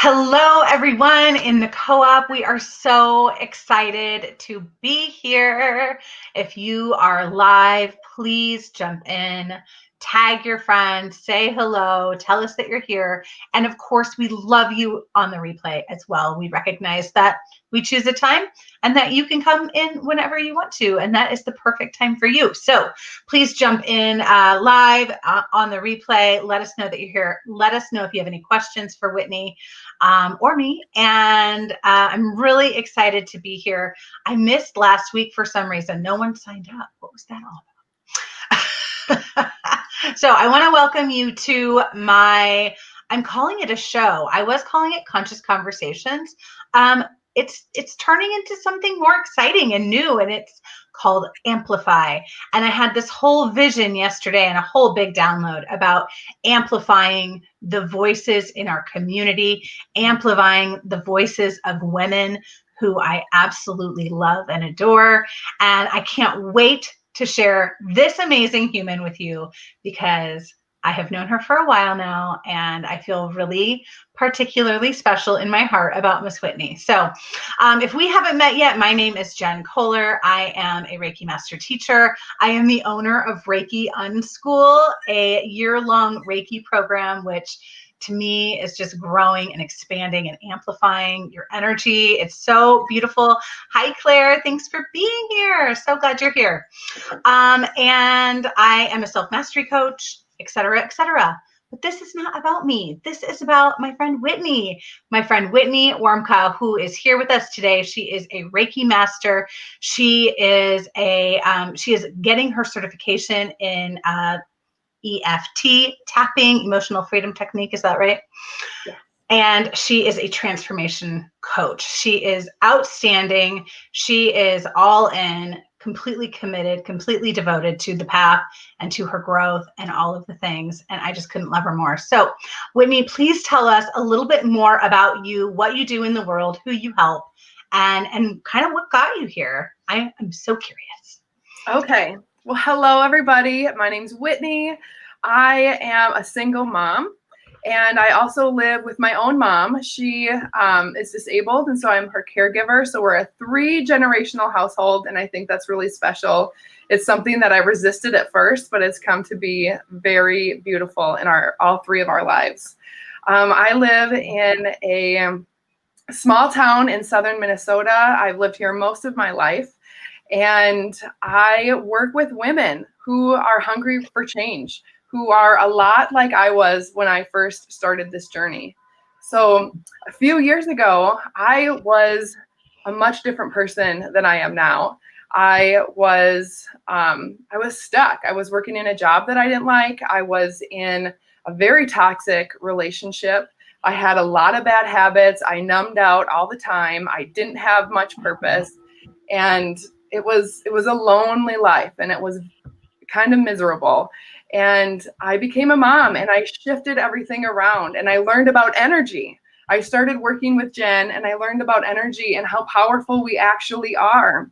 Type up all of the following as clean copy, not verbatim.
Hello, everyone in the co-op. We are so excited to be here. If you are live, please jump in, tag your friends, say hello, tell us that you're here. And of course, we love you on the replay as well. We recognize that we choose a time and that you can come in whenever you want to, and that is the perfect time for you. So please jump in live on the replay. Let us know that you're here. Let us know if you have any questions for Whitney or me. And I'm really excited to be here. I missed last week for some reason. No one signed up. What was that all about? So I want to welcome you to I'm calling it a show. I was calling it Conscious Conversations. It's turning into something more exciting and new, and it's called Amplify. And I had this whole vision yesterday and a whole big download about amplifying the voices in our community, amplifying the voices of women who I absolutely love and adore. And I can't wait to share this amazing human with you because I have known her for a while now, and I feel really particularly special in my heart about Miss Whitney. So if we haven't met yet, my name is Jen Kohler. I am a Reiki Master Teacher. I am the owner of Reiki Unschool, a year-long Reiki program, which to me is just growing and expanding and amplifying your energy. It's so beautiful. Hi, Claire. Thanks for being here. So glad you're here. And I am a self-mastery coach, et cetera, et cetera. But this is not about me. This is about my friend Whitney Warmka, who is here with us today. She is a Reiki master. She is getting her certification in EFT, tapping, emotional freedom technique. Is that right? Yeah. And she is a transformation coach. She is outstanding. She is all in, completely committed, completely devoted to the path and to her growth and all of the things. And I just couldn't love her more. So Whitney, please tell us a little bit more about you, what you do in the world, who you help, and kind of what got you here. I'm so curious. Okay. Well, hello, everybody. My name's Whitney. I am a single mom, and I also live with my own mom. She is disabled, and so I'm her caregiver. So we're a 3-generational household, and I think that's really special. It's something that I resisted at first, but it's come to be very beautiful in all 3 of our lives. I live in a small town in southern Minnesota. I've lived here most of my life. And I work with women who are hungry for change, who are a lot like I was when I first started this journey. So a few years ago, I was a much different person than I am now. I was stuck. I was working in a job that I didn't like. I was in a very toxic relationship. I had a lot of bad habits. I numbed out all the time. I didn't have much purpose. And it was a lonely life, and it was kind of miserable. And I became a mom, and I shifted everything around, and I learned about energy. I started working with Jen, and I learned about energy and how powerful we actually are.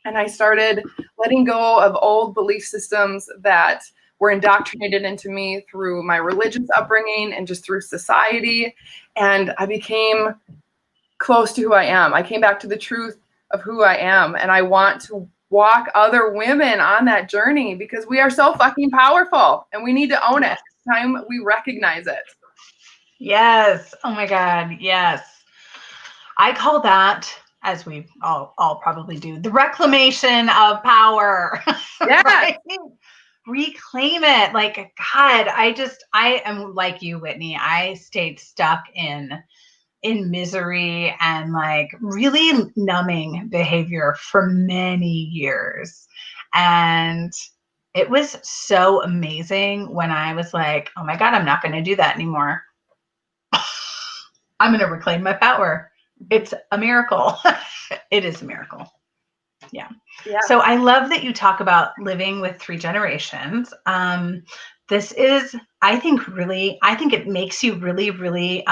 And I started letting go of old belief systems that were indoctrinated into me through my religious upbringing and just through society. And I became close to who I am. I came back to the truth of who I am, and I want to walk other women on that journey because we are so fucking powerful, and we need to own it. It's time we recognize it. Yes. Oh my God. Yes. I call that, as we all probably do, the reclamation of power. Yeah. Right? Reclaim it. Like, God, I am like you, Whitney. I stayed stuck in misery and like really numbing behavior for many years. And it was so amazing when I was like, oh my God, I'm not going to do that anymore. I'm going to reclaim my power. It's a miracle. It is a miracle. Yeah. So I love that you talk about living with 3 generations. This is, I think it makes you really, really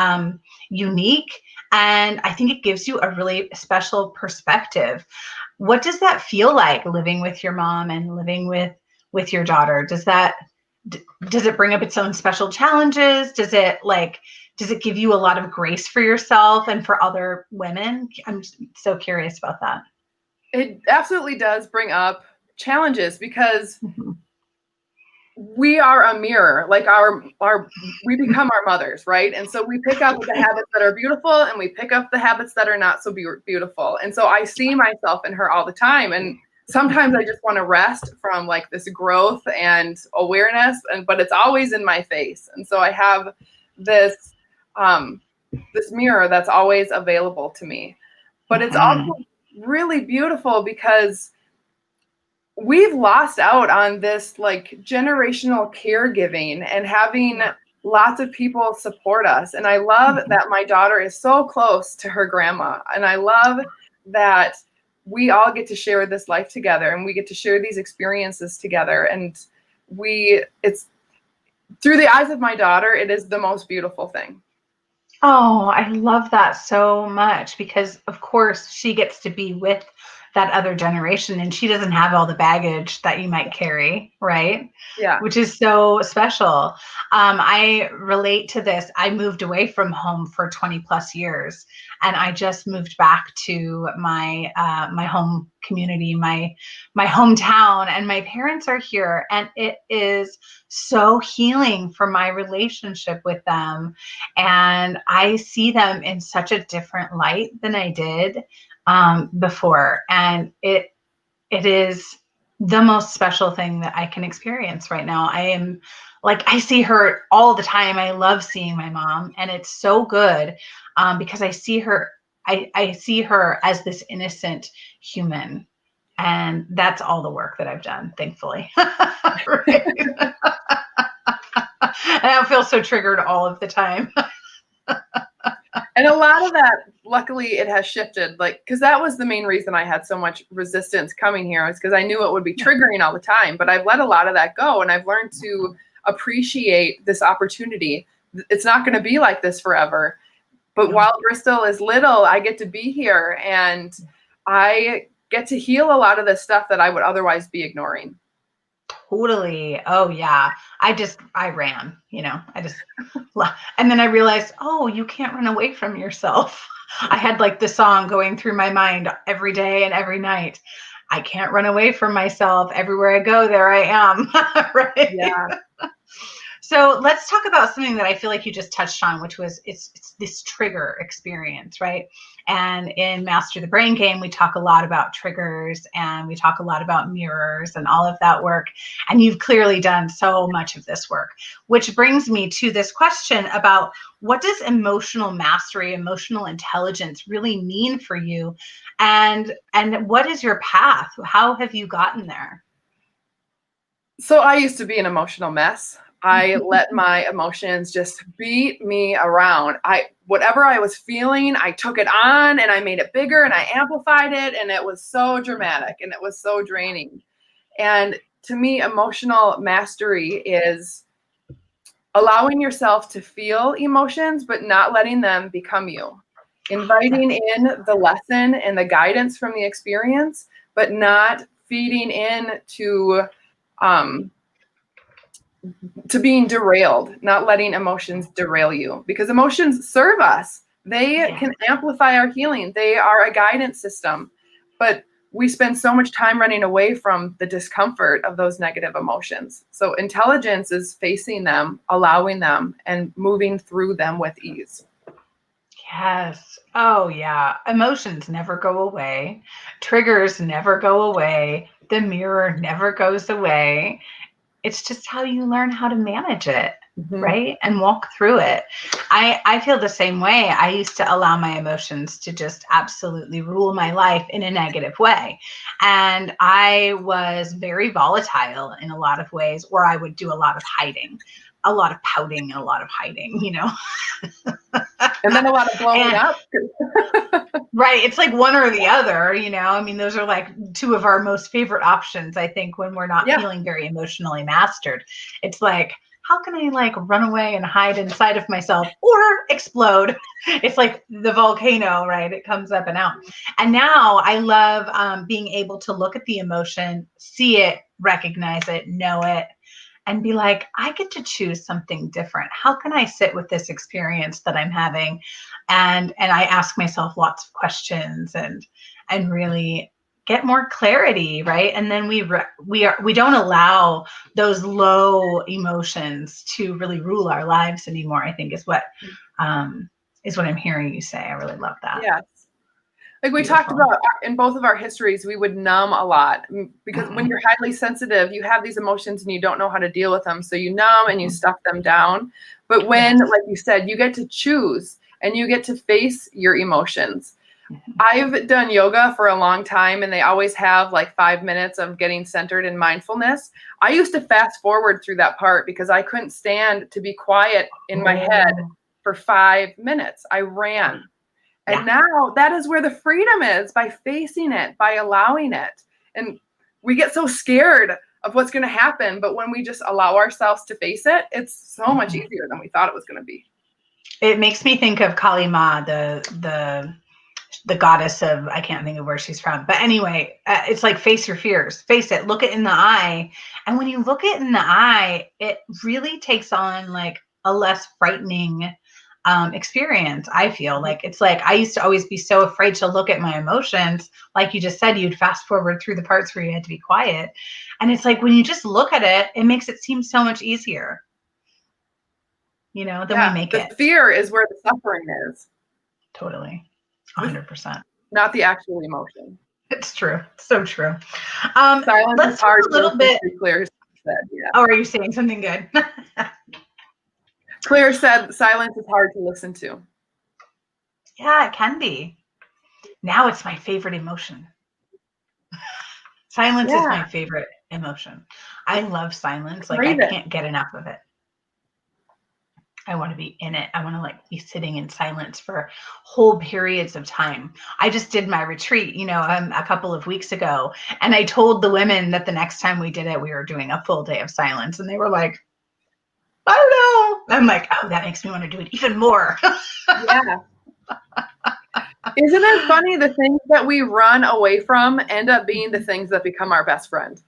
unique. And I think it gives you a really special perspective. What does that feel like, living with your mom and living with your daughter? Does that does it bring up its own special challenges? Does it give you a lot of grace for yourself and for other women? I'm so curious about that. It absolutely does bring up challenges because Mm-hmm. we are a mirror. Like we become our mothers, right? And so we pick up the habits that are beautiful and we pick up the habits that are not so beautiful. And so I see myself in her all the time. And sometimes I just want to rest from like this growth and awareness, but it's always in my face. And so I have this this mirror that's always available to me. But it's also really beautiful because we've lost out on this like generational caregiving and having lots of people support us. And I love that my daughter is so close to her grandma. And I love that we all get to share this life together and we get to share these experiences together. And it's through the eyes of my daughter, it is the most beautiful thing. Oh, I love that so much because, of course, she gets to be with that other generation and she doesn't have all the baggage that you might carry, right? Yeah. Which is so special. I relate to this. I moved away from home for 20 plus years and I just moved back to my my home community, my hometown, and my parents are here, and it is so healing for my relationship with them. And I see them in such a different light than I did before. And it is the most special thing that I can experience right now. I see her all the time. I love seeing my mom, and it's so good because I see her. I see her as this innocent human, and that's all the work that I've done, thankfully. And I don't feel so triggered all of the time. And a lot of that, luckily, it has shifted. Like, because that was the main reason I had so much resistance coming here, is because I knew it would be triggering all the time. But I've let a lot of that go, and I've learned to appreciate this opportunity. It's not going to be like this forever. But while Bristol is little, I get to be here, and I get to heal a lot of the stuff that I would otherwise be ignoring. Totally. Oh yeah. I ran, and then I realized, oh, you can't run away from yourself. I had like the song going through my mind every day and every night. I can't run away from myself. Everywhere I go, there I am. Right. Yeah. So let's talk about something that I feel like you just touched on, which was it's this trigger experience, right? And in Master the Brain Game, we talk a lot about triggers and we talk a lot about mirrors and all of that work. And you've clearly done so much of this work, which brings me to this question about what does emotional mastery, emotional intelligence really mean for you? And what is your path? How have you gotten there? So I used to be an emotional mess. I let my emotions just beat me around. Whatever I was feeling, I took it on and I made it bigger and I amplified it, and it was so dramatic and it was so draining. And to me, emotional mastery is allowing yourself to feel emotions, but not letting them become you. Inviting in the lesson and the guidance from the experience, but not feeding in to being derailed, not letting emotions derail you, because emotions serve us. They can amplify our healing. They are a guidance system, but we spend so much time running away from the discomfort of those negative emotions. So intelligence is facing them, allowing them, and moving through them with ease. Yes. Oh, yeah. Emotions never go away. Triggers never go away. The mirror never goes away. It's just how you learn how to manage it, right? And walk through it. I feel the same way. I used to allow my emotions to just absolutely rule my life in a negative way. And I was very volatile in a lot of ways, where I would do a lot of hiding, a lot of pouting, and a lot of hiding, And then a lot of blowing up. Right. It's like one or the other, I mean, those are like two of our most favorite options, I think, when we're not feeling very emotionally mastered. It's like, how can I like run away and hide inside of myself or explode? It's like the volcano, right? It comes up and out. And now I love being able to look at the emotion, see it, recognize it, know it, and be like, I get to choose something different. How can I sit with this experience that I'm having? And I ask myself lots of questions and really get more clarity, right? And then we don't allow those low emotions to really rule our lives anymore, I think is what I'm hearing you say. I really love that. Yes. Like we talked about in both of our histories, we would numb a lot because when you're highly sensitive, you have these emotions and you don't know how to deal with them. So you numb and you stuff them down. But when, like you said, you get to choose and you get to face your emotions. I've done yoga for a long time and they always have like 5 minutes of getting centered in mindfulness. I used to fast forward through that part because I couldn't stand to be quiet in my head for 5 minutes. I ran. And now that is where the freedom is, by facing it, by allowing it. And we get so scared of what's going to happen. But when we just allow ourselves to face it, it's so much easier than we thought it was going to be. It makes me think of Kali Ma, the goddess of, I can't think of where she's from. But anyway, it's like face your fears, face it, look it in the eye. And when you look it in the eye, it really takes on like a less frightening experience. I feel like it's like I used to always be so afraid to look at my emotions. Like you just said, you'd fast forward through the parts where you had to be quiet. And it's like when you just look at it, it makes it seem so much easier, you know, than we make it. The fear is where the suffering is. Totally. 100%. Not the actual emotion. It's true. So true. Silence let's is hard talk a little bit. Claire said, yeah. Oh, are you saying something good? Claire said silence is hard to listen to. Yeah, it can be. Now it's my favorite emotion. Silence is my favorite emotion. I love silence. Like I can't get enough of it. I want to be in it. I want to like be sitting in silence for whole periods of time. I just did my retreat, you know, a couple of weeks ago, and I told the women that the next time we did it, we were doing a full day of silence, and they were like, I don't know. I'm like, oh, that makes me want to do it even more. Yeah. Isn't it funny? The things that we run away from end up being the things that become our best friend.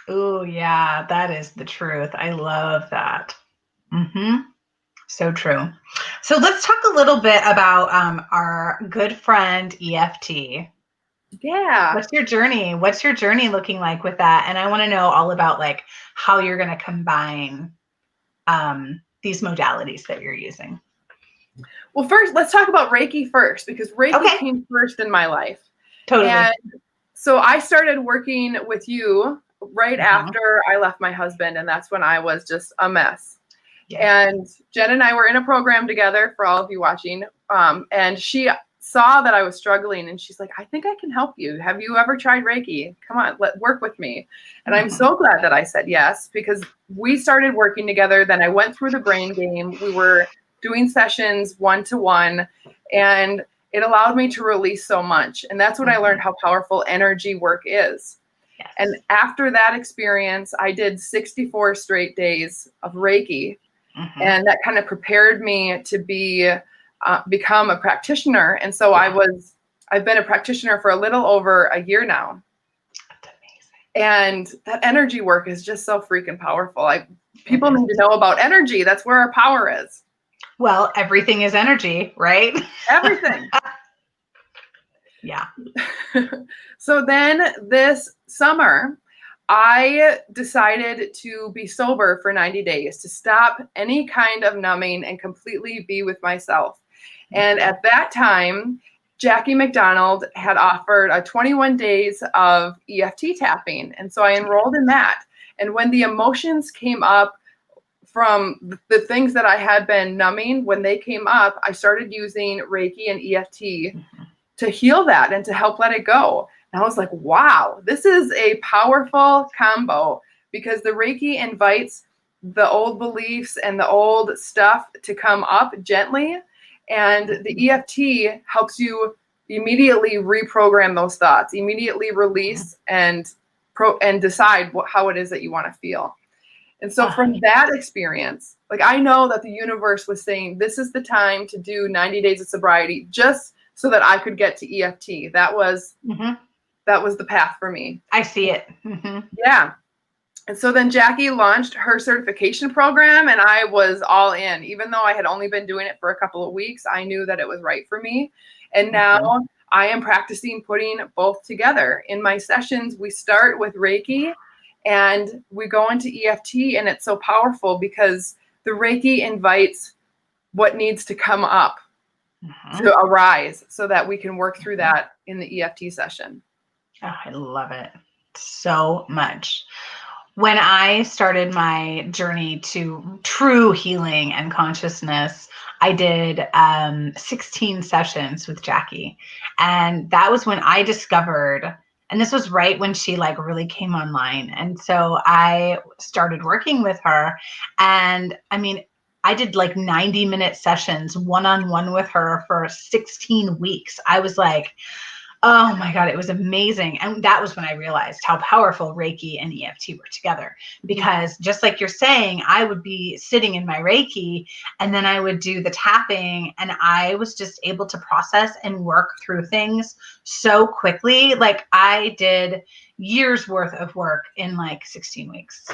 Oh, yeah, that is the truth. I love that. So true. So let's talk a little bit about our good friend EFT. Yeah. What's your journey? What's your journey looking like with that? And I want to know all about like how you're going to combine these modalities that you're using. Well, first, let's talk about Reiki first, because Reiki came first in my life. Totally. And so I started working with you right after I left my husband, and that's when I was just a mess. Yeah. And Jen and I were in a program together, for all of you watching, and she saw that I was struggling, and she's like, I think I can help you. Have you ever tried Reiki? Come on, work with me. And I'm so glad that I said yes, because we started working together. Then I went through the brain game. We were doing sessions one-to-one, and it allowed me to release so much. And that's when I learned how powerful energy work is. Yes. And after that experience, I did 64 straight days of Reiki. And that kind of prepared me to become a practitioner. And so I've been a practitioner for a little over a year now. That's amazing. And that energy work is just so freaking powerful. People need to know about energy. That's where our power is. Well, everything is energy, right? Everything. Yeah. So then this summer, I decided to be sober for 90 days, to stop any kind of numbing and completely be with myself. And at that time, Jackie McDonald had offered a 21 days of EFT tapping. And so I enrolled in that. And when the emotions came up from the things that I had been numbing, when they came up, I started using Reiki and EFT to heal that and to help let it go. And I was like, wow, this is a powerful combo, because the Reiki invites the old beliefs and the old stuff to come up gently. And the EFT helps you immediately reprogram those thoughts, immediately release and decide how it is that you want to feel. And so from that experience, like I know that the universe was saying, this is the time to do 90 days of sobriety, just so that I could get to EFT. That was the path for me. I see it. Yeah. And so then Jackie launched her certification program, and I was all in. Even though I had only been doing it for a couple of weeks, I knew that it was right for me. And now I am practicing putting both together. In my sessions, we start with Reiki and we go into EFT, and it's so powerful because the Reiki invites what needs to come up to arise so that we can work through that in the EFT session. Oh, I love it so much. When I started my journey to true healing and consciousness, I did 16 sessions with Jackie. And that was when I discovered, and this was right when she like really came online. And so I started working with her. And I mean, I did like 90-minute sessions one-on-one with her for 16 weeks. I was like, oh my God, it was amazing. And that was when I realized how powerful Reiki and EFT were together. Because just like you're saying, I would be sitting in my Reiki and then I would do the tapping, and I was just able to process and work through things so quickly. Like I did years worth of work in like 16 weeks.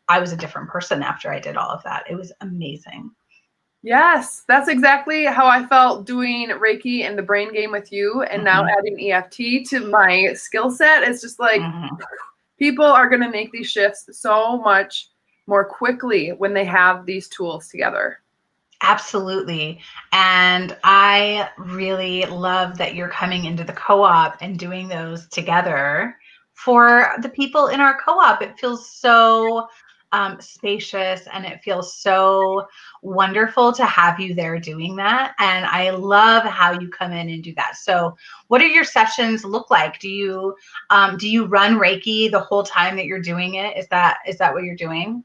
I was a different person after I did all of that. It was amazing. Yes, that's exactly how I felt doing Reiki and the brain game with you, and now adding EFT to my skill set. It's just like people are going to make these shifts so much more quickly when they have these tools together. Absolutely. And I really love that you're coming into the co-op and doing those together for the people in our co-op. It feels so spacious, and it feels so wonderful to have you there doing that. And I love how you come in and do that. So what do your sessions look like? Do you run Reiki the whole time that you're doing it? Is that what you're doing?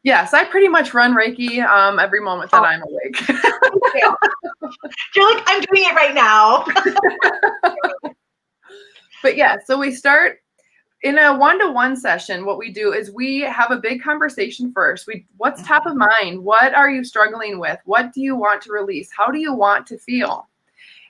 Yes, I pretty much run Reiki every moment that I'm awake. You're like, I'm doing it right now. But yeah, so we start in a one-to-one session. What we do is we have a big conversation first. What's top of mind? What are you struggling with? What do you want to release? How do you want to feel?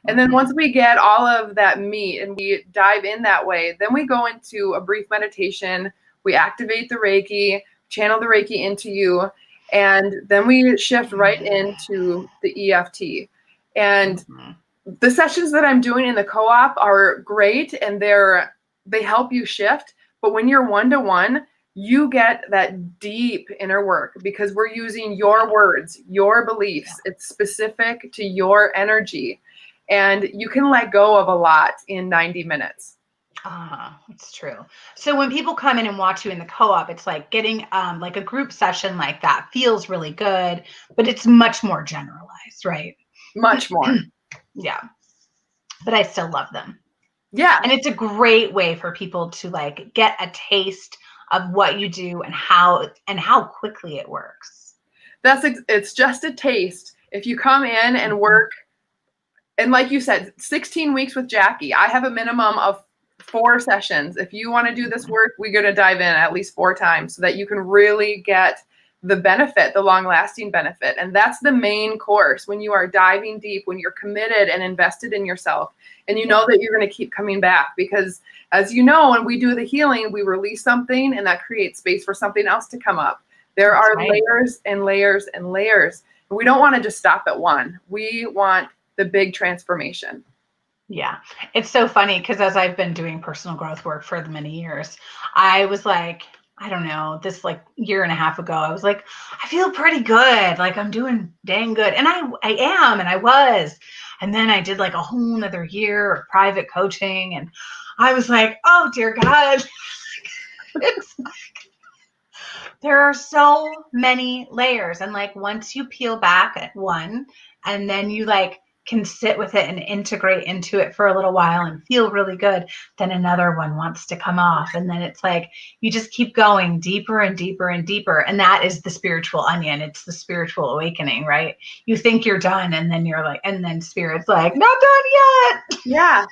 And then once we get all of that meat and we dive in that way, then we go into a brief meditation. We activate the Reiki, channel the Reiki into you, and then we shift right into the EFT. And the sessions that I'm doing in the co-op are great, and they help you shift. But when you're one-to-one, you get that deep inner work because we're using your words, your beliefs. It's specific to your energy. And you can let go of a lot in 90 minutes. It's true. So when people come in and watch you in the co-op, it's like getting like a group session like that feels really good, but it's much more generalized, right? Much more. Yeah. But I still love them. Yeah. And it's a great way for people to like get a taste of what you do and how quickly it works. It's just a taste. If you come in and work, and like you said, 16 weeks with Jackie, I have a minimum of 4 sessions. If you want to do this work, we're going to dive in at least 4 times so that you can really get the benefit, the long-lasting benefit. And that's the main course. When you are diving deep, when you're committed and invested in yourself, and you know that you're going to keep coming back, because as you know, when we do the healing, we release something and that creates space for something else to come up. There are layers and layers and layers. We don't want to just stop at one. We want the big transformation. Yeah. It's so funny because as I've been doing personal growth work for many years, I was like, I don't know, this like year and a half ago, I was like, I feel pretty good. Like I'm doing dang good. And I am, and I was. And then I did like a whole nother year of private coaching. And I was like, oh dear God. It's like, there are so many layers. And like once you peel back at one, and then you like can sit with it and integrate into it for a little while and feel really good, then another one wants to come off. And then it's like, you just keep going deeper and deeper and deeper. And that is the spiritual onion. It's the spiritual awakening, right? You think you're done, and then you're like, and then spirit's like, not done yet. Yeah.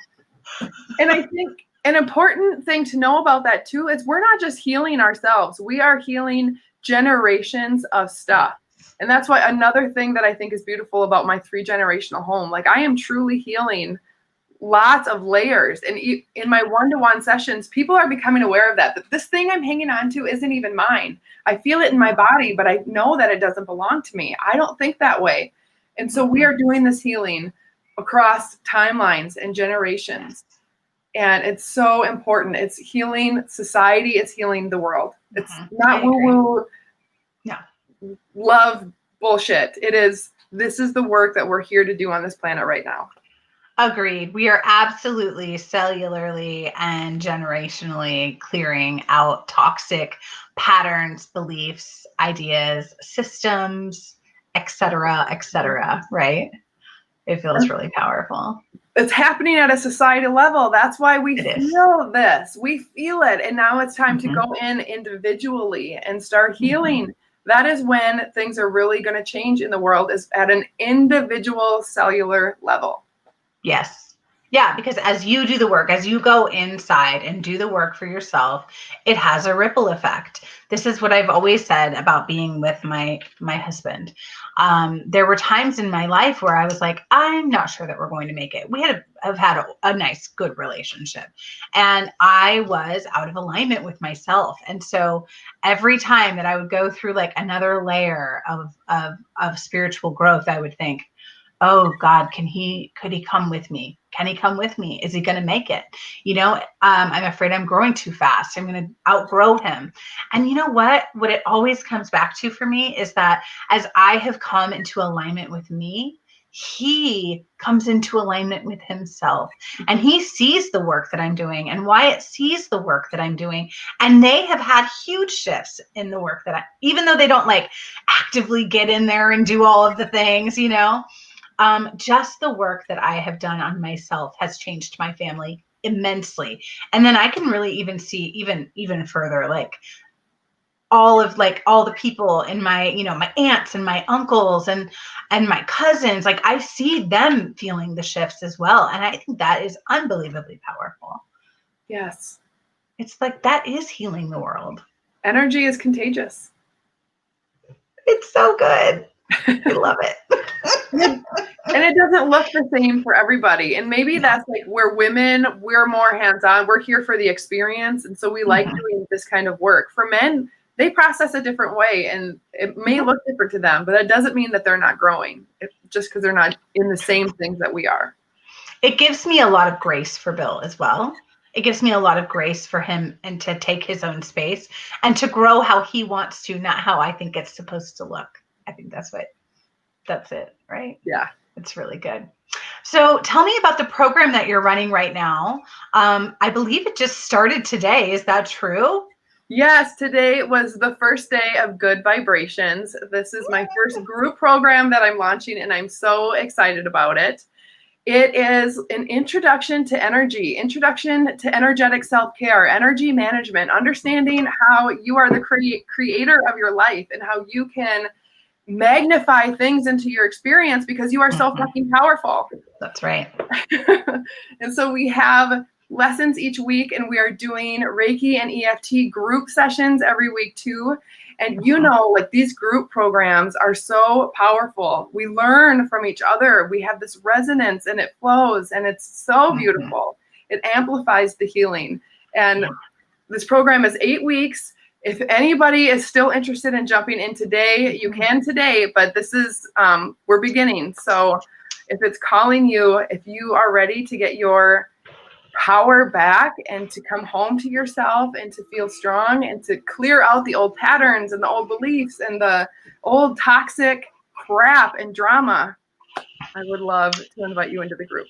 And I think an important thing to know about that too is we're not just healing ourselves. We are healing generations of stuff. And that's why another thing that I think is beautiful about my 3-generational home, like I am truly healing lots of layers. And in my one-to-one sessions, people are becoming aware of that this thing I'm hanging on to isn't even mine. I feel it in my body, but I know that it doesn't belong to me. I don't think that way. And so we are doing this healing across timelines and generations. And it's so important. It's healing society. It's healing the world. It's not woo-woo, love bullshit. This is the work that we're here to do on this planet right now. Agreed. We are absolutely cellularly and generationally clearing out toxic patterns, beliefs, ideas, systems, etc., right? It feels really powerful. It's happening at a society level. That's why we feel this. We feel it. And now it's time to go in individually and start healing. That is when things are really going to change in the world, is at an individual cellular level. Yes. Yeah, because as you do the work, as you go inside and do the work for yourself, it has a ripple effect. This is what I've always said about being with my husband. There were times in my life where I was like, I'm not sure that we're going to make it. We have had a nice, good relationship. And I was out of alignment with myself. And so every time that I would go through like another layer of spiritual growth, I would think, oh God, could he come with me? Can he come with me? Is he going to make it? I'm afraid I'm growing too fast. I'm going to outgrow him. And you know what it always comes back to for me is that as I have come into alignment with me, he comes into alignment with himself, and he sees the work that I'm doing, and Wyatt sees the work that I'm doing. And they have had huge shifts in the work that even though they don't like actively get in there and do all of the things, just the work that I have done on myself has changed my family immensely. And then I can really even see even further, like all the people in my, my aunts and my uncles and my cousins, like I see them feeling the shifts as well. And I think that is unbelievably powerful. Yes. It's like, that is healing the world. Energy is contagious. It's so good. I love it. And it doesn't look the same for everybody. And maybe that's like where we're more hands-on. We're here for the experience. And so we like doing this kind of work. For men, they process a different way, and it may look different to them, but that doesn't mean that they're not growing just because they're not in the same things that we are. It gives me a lot of grace for Bill as well. It gives me a lot of grace for him and to take his own space and to grow how he wants to, not how I think it's supposed to look. I think that's it, right? Yeah. It's really good. So tell me about the program that you're running right now. I believe it just started today. Is that true? Yes, today was the first day of Good Vibrations. This is my first group program that I'm launching, and I'm so excited about it. It is an introduction to energy, introduction to energetic self-care, energy management, understanding how you are the creator of your life and how you can magnify things into your experience because you are so fucking powerful. That's right. And so we have lessons each week, and we are doing Reiki and EFT group sessions every week too. And like these group programs are so powerful. We learn from each other. We have this resonance, and it flows, and it's so beautiful. It amplifies the healing. And this program is 8 weeks. If anybody is still interested in jumping in today, you can today, but this is, we're beginning. So if it's calling you, if you are ready to get your power back and to come home to yourself and to feel strong and to clear out the old patterns and the old beliefs and the old toxic crap and drama, I would love to invite you into the group.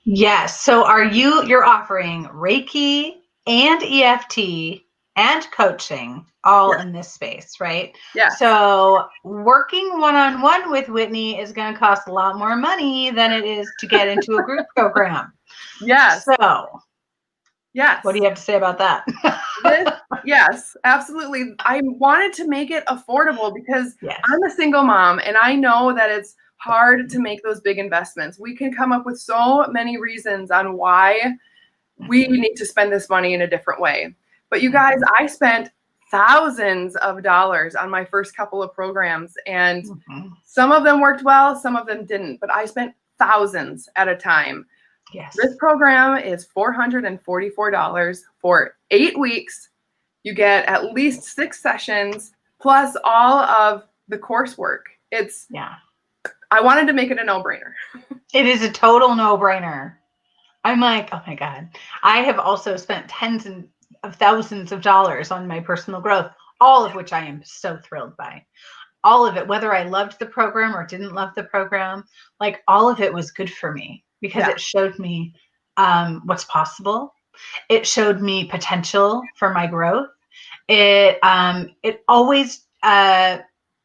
Yes. So you're offering Reiki and EFT and coaching all in this space, right? Yeah. So working one-on-one with Whitney is going to cost a lot more money than it is to get into a group program. Yes. So yes. What do you have to say about that? Yes, absolutely. I wanted to make it affordable because I'm a single mom, and I know that it's hard to make those big investments. We can come up with so many reasons on why we need to spend this money in a different way. But you guys, I spent thousands of dollars on my first couple of programs, and some of them worked well, some of them didn't, but I spent thousands at a time. Yes. This program is $444 for 8 weeks. You get at least 6 sessions plus all of the coursework. I wanted to make it a no-brainer. It is a total no-brainer. I'm like, oh my God. I have also spent tens of thousands of dollars on my personal growth, all of which I am so thrilled by. All of it, whether I loved the program or didn't love the program, like all of it was good for me because it showed me what's possible. It showed me potential for my growth. It always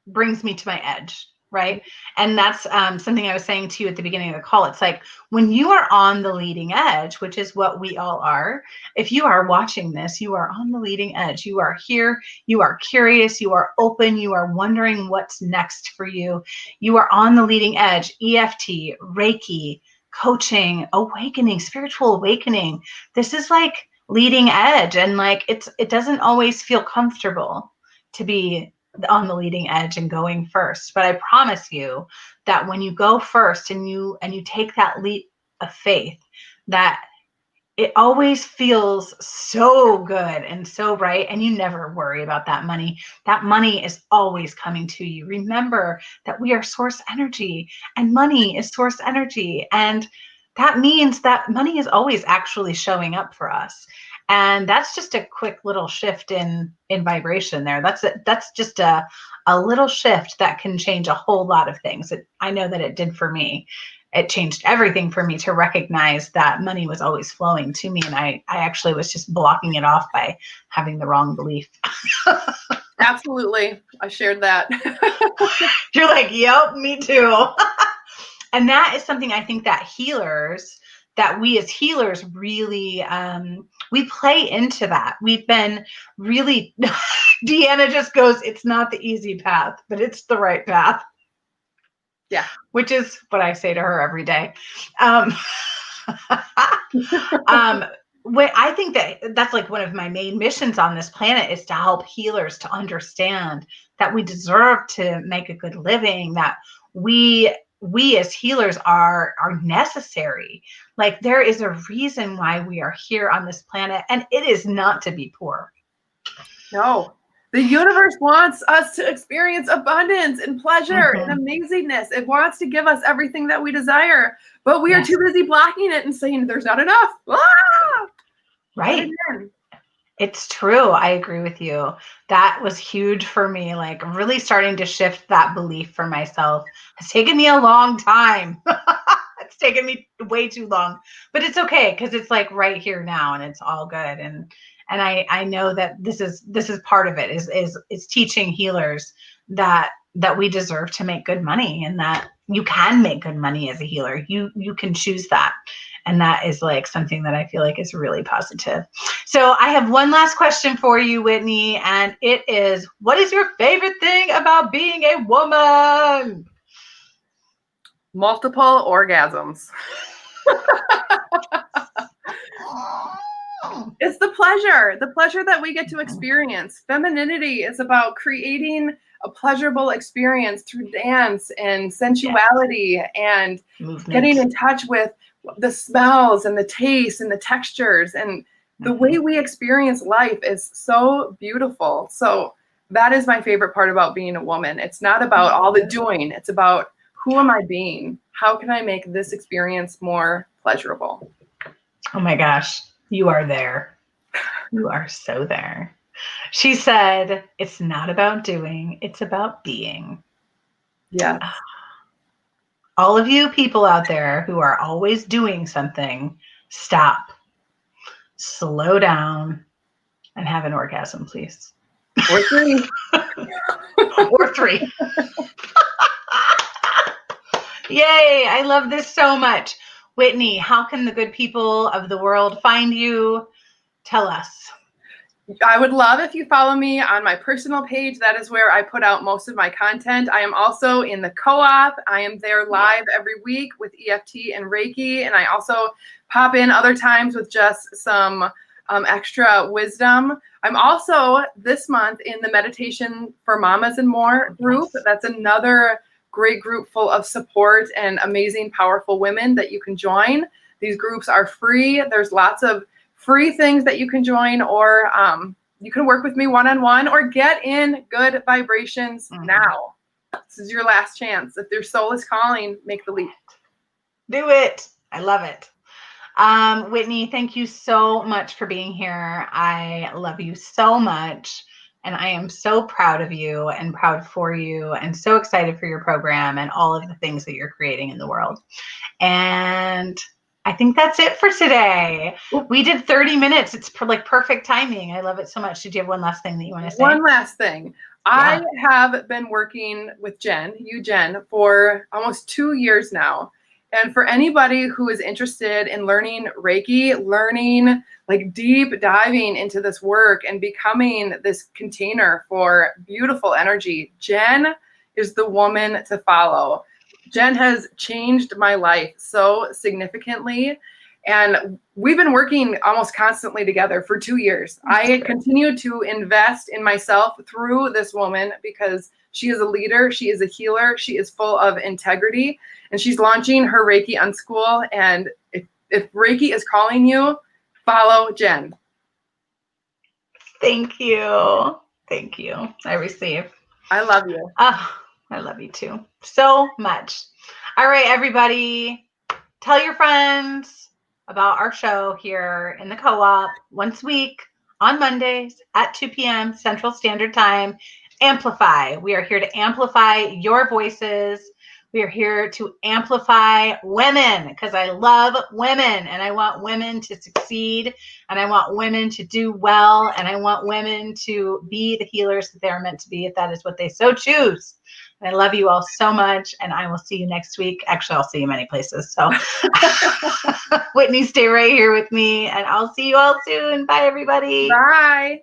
brings me to my edge, right? And that's something I was saying to you at the beginning of the call. It's like when you are on the leading edge, which is what we all are, if you are watching this, you are on the leading edge. You are here, you are curious, you are open, you are wondering what's next for you. You are on the leading edge. EFT, Reiki, coaching, awakening, spiritual awakening. This is like leading edge, and like it doesn't always feel comfortable to be on the leading edge and going first, but I promise you that when you go first and you take that leap of faith, that it always feels so good and so right, and you never worry about that money. That money is always coming to you. Remember that we are source energy, and money is source energy, and that means that money is always actually showing up for us. And that's just a quick little shift in vibration there. That's just a little shift that can change a whole lot of things. I know that it did for me. It changed everything for me to recognize that money was always flowing to me. And I actually was just blocking it off by having the wrong belief. Absolutely. I shared that. You're like, yep, me too. And that is something I think that we as healers really, we play into that. We've been really, Deanna just goes, it's not the easy path, but it's the right path. Yeah. Which is what I say to her every day. I think that's like one of my main missions on this planet is to help healers to understand that we deserve to make a good living, that we as healers are necessary. Like there is a reason why we are here on this planet, and it is not to be poor. No. The universe wants us to experience abundance and pleasure and amazingness. It wants to give us everything that we desire, but we are too busy blocking it and saying there's not enough. Ah! Right. It's true. I agree with you. That was huge for me. Like really starting to shift that belief for myself. It's taken me a long time. It's taken me way too long, but it's okay because it's like right here now, and it's all good. And I know that this is part of it is teaching healers that we deserve to make good money, and that you can make good money as a healer. You can choose that. And that is like something that I feel like is really positive. So I have one last question for you, Whitney, and it is, what is your favorite thing about being a woman? Multiple orgasms. It's the pleasure that we get to experience. Femininity is about creating a pleasurable experience through dance and sensuality and getting in touch with the smells and the tastes and the textures, and the way we experience life is so beautiful. So that is my favorite part about being a woman. It's not about all the doing. It's about who am I being? How can I make this experience more pleasurable? Oh my gosh, you are there. You are so there. She said, it's not about doing, it's about being. Yeah. All of you people out there who are always doing something, stop, slow down, and have an orgasm, please. Or 3. Or 3. Yay, I love this so much. Whitney, how can the good people of the world find you? Tell us. I would love if you follow me on my personal page. That is where I put out most of my content. I am also in the co-op. I am there live every week with EFT and Reiki. And I also pop in other times with just some extra wisdom. I'm also this month in the Meditation for Mamas and More group. That's another great group full of support and amazing, powerful women that you can join. These groups are free. There's lots of free things that you can join, or you can work with me one-on-one, or get in good vibrations now. This is your last chance. If your soul is calling, make the leap. Do it. I love it. Whitney, thank you so much for being here. I love you so much. And I am so proud of you and proud for you and so excited for your program and all of the things that you're creating in the world. And I think that's it for today. We did 30 minutes. It's like perfect timing. I love it so much. Did you have one last thing that you want to say? One last thing. I have been working with Jen, for almost 2 years now. And for anybody who is interested in learning Reiki, learning like deep diving into this work and becoming this container for beautiful energy, Jen is the woman to follow. Jen has changed my life so significantly. And we've been working almost constantly together for 2 years. I continue to invest in myself through this woman because she is a leader. She is a healer. She is full of integrity. And she's launching her Reiki Unschool. And if Reiki is calling you, follow Jen. Thank you. Thank you. I receive. I love you. Oh, I love you too so much. All right, everybody. Tell your friends about our show here in the co-op once a week on Mondays at 2 p.m. Central Standard Time. Amplify. We are here to amplify your voices. We are here to amplify women because I love women and I want women to succeed and I want women to do well and I want women to be the healers that they're meant to be if that is what they so choose. And I love you all so much and I will see you next week. Actually, I'll see you many places. So Whitney, stay right here with me and I'll see you all soon. Bye, everybody. Bye.